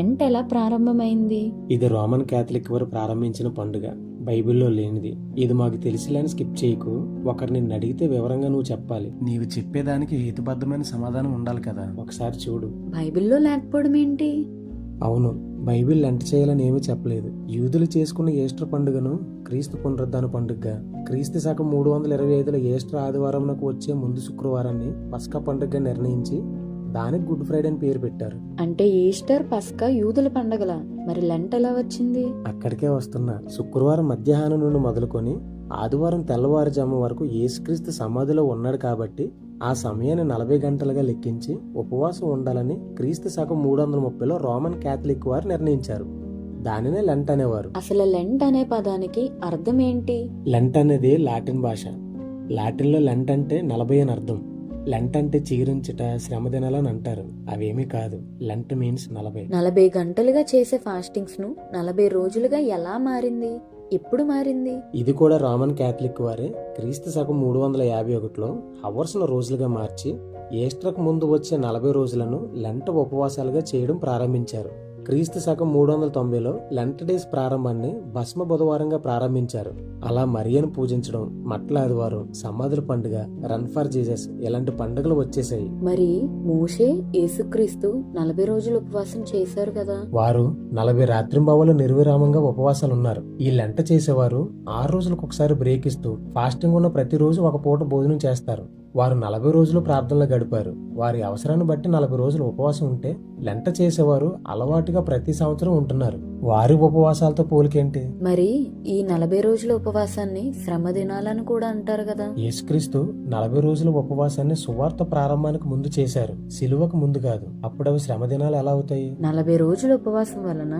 Lent ఎలా ప్రారంభమైంది? ఇది రోమన్ క్యాథలిక్ వారు ప్రారంభించిన పండుగ, బైబిల్లో లేనిది. ఇది మాకు తెలిసిలేని స్కిప్ చేయకు. ఒకరు నిన్ను అడిగితే వివరంగా నువ్వు చెప్పాలి. నీవు చెప్పేదానికి హేతుబద్ధమైన సమాధానం ఉండాలి కదా. ఒకసారి చూడు. బైబిల్లో లేకపోవడం ఏంటి? అవును, బైబిల్ లెంట చేయాలని ఏమీ చెప్పలేదు. యూదులు చేసుకున్న ఈస్టర్ పండుగను క్రీస్తు పునరుద్ధాన పండుగగా, క్రీస్తు శకం 325లో ఈస్టర్ ఆదివారంకు వచ్చే ముందు శుక్రవారాన్ని పస్కా పండుగగా నిర్ణయించి దానికి గుడ్ ఫ్రైడే అని పేరు పెట్టారు. అంటే ఈస్టర్, పస్కా యూదుల పండగల, మరి లెంట్ ఎలా వచ్చింది? అక్కడికే వస్తున్నా. శుక్రవారం మధ్యాహ్నం నుండి మొదలుకొని ఆదివారం తెల్లవారుజాము వరకు యేసుక్రీస్తు సమాధిలో ఉన్నాడు కాబట్టి ఆ సమయాన్ని 40 గంటలుగా లెక్కించి ఉపవాసం ఉండాలని క్రీస్తు శకం 330లో రోమన్ క్యాథలిక్ వారు నిర్ణయించారు. దానినే లెంట్ అనేవారు. అసలు లెంట్ అనే పదానికి అర్థం ఏంటి? లెంట్ అనేది లాటిన్ భాష. లాటిన్లో లెంట్ అంటే 40 అని అర్థం. లెంట్ అంటే చీరించుట, శ్రమ దినాలని అంటారు. అవేమీ కాదు. Lent means 40. 40 గంటలుగా చేసే ఫాస్టింగ్స్ ను 40 రోజులుగా ఎలా మారింది? ఎప్పుడు మారింది? ఇది కూడా రోమన్ క్యాథలిక్ వారే క్రీస్తు శకం 351లో హవర్స్ ను రోజులుగా మార్చి ఈస్టర్కు ముందు వచ్చే 40 రోజులను లెంట్ ఉపవాసాలుగా చేయడం ప్రారంభించారు. క్రీస్తు శకం 390లో లెంట్ డేస్ ప్రారంభాన్ని భస్మ బుధవారంగా ప్రారంభించారు. అలా మరియను పూజించడం, మట్ల ఆదివారం, సమాధుల పండుగ, రన్ ఫర్ జీసస్ ఇలాంటి పండుగలు వచ్చేసాయి. మరి మోషే, యేసుక్రీస్తు 40 రోజులు ఉపవాసం చేశారు కదా. వారు 40 రాత్రింబవళ్ళు నిర్విరామంగా ఉపవాసాలు ఉన్నారు. ఈ లెంట చేసేవారు 6 రోజులకు ఒకసారి బ్రేక్ ఇస్తూ ఫాస్టింగ్ ఉన్న ప్రతిరోజు ఒక పూట భోజనం చేస్తారు. వారు 40 రోజులు ప్రార్థనలో గడిపారు. వారి అవసరాన్ని బట్టి 40 రోజులు ఉపవాసం ఉంటే లెంట చేసేవారు అలవాటుగా ప్రతి సంవత్సరం ఉంటున్నారు. వారి ఉపవాసాలతో పోలికేంటి? మరి ఈ 40 రోజుల ఉపవాసాన్ని శ్రమ దినాలని కూడా అంటారు కదా. యేసుక్రీస్తు 40 రోజుల ఉపవాసాన్ని సువార్త ప్రారంభానికి ముందు చేశారు, సిలువకు ముందు కాదు. అప్పుడు అవి శ్రమ దినాలు ఎలా అవుతాయి? 40 రోజుల ఉపవాసం వలన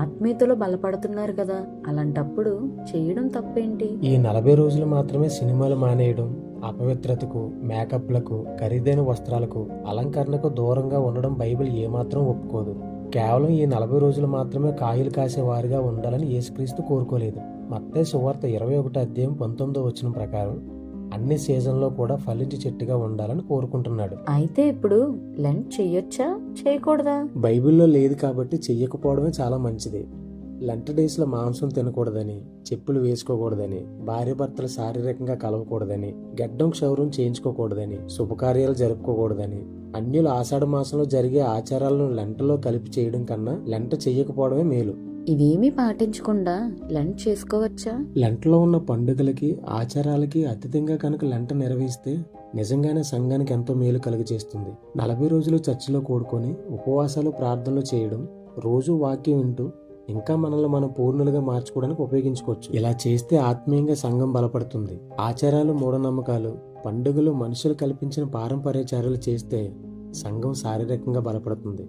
ఆత్మీయతలో బలపడుతున్నారు కదా. అలాంటప్పుడు చేయడం తప్పేంటి? ఈ 40 రోజులు మాత్రమే సినిమాలు మానేయడం, అపవిత్రతకు, మేకప్లకు, ఖరీదైన వస్త్రాలకు, అలంకరణకు దూరంగా ఉండడం బైబిల్ ఏమాత్రం ఒప్పుకోదు. కేవలం ఈ 40 రోజులు మాత్రమే కాయలు కాసే వారిగా ఉండాలని యేసుక్రీస్తు కోరుకోలేదు. మత్తయి సువార్త 21:19 ప్రకారం అన్ని సీజన్లో కూడా ఫలించి చెట్టుగా ఉండాలని కోరుకుంటున్నాడు. అయితే ఇప్పుడు లెంట్ చెయ్యొచ్చా, చేయకూడదా? బైబిల్లో లేదు కాబట్టి చెయ్యకపోవడమే చాలా మంచిది. లెంట్ డేస్ లో మాంసం తినకూడదని, చెప్పులు వేసుకోకూడదని, భార్య భర్తలు శారీరకంగా కలవకూడదని, గడ్డం క్షౌరం చేయించుకోకూడదని, శుభకార్యాలు జరుపుకోకూడదని, అన్యులు ఆషాఢ మాసంలో జరిగే ఆచారాలను లెంటలో కలిపి చేయడం కన్నా లెంట చెయ్యకపోవడమే మేలు. ఇవేమీ పాటించకుండా లెంట్ చేసుకోవచ్చా? లెంటలో ఉన్న పండుగలకి, ఆచారాలకి అతీతంగా కనుక లెంట నిర్వహిస్తే నిజంగానే సంఘానికి ఎంతో మేలు కలుగజేస్తుంది. 40 రోజులు చర్చిలో కూడుకొని ఉపవాసాలు, ప్రార్థనలు చేయడం, రోజు వాక్యం వింటూ ఇంకా మనల్ని మనం పూర్ణులుగా మార్చుకోవడానికి ఉపయోగించుకోవచ్చు. ఇలా చేస్తే ఆత్మీయంగా సంఘం బలపడుతుంది. ఆచారాలు, మూఢనమ్మకాలు, పండుగలు, మనుషులు కల్పించిన పారంపర్యాచారాలు చేస్తే సంఘం శారీరకంగా బలపడుతుంది.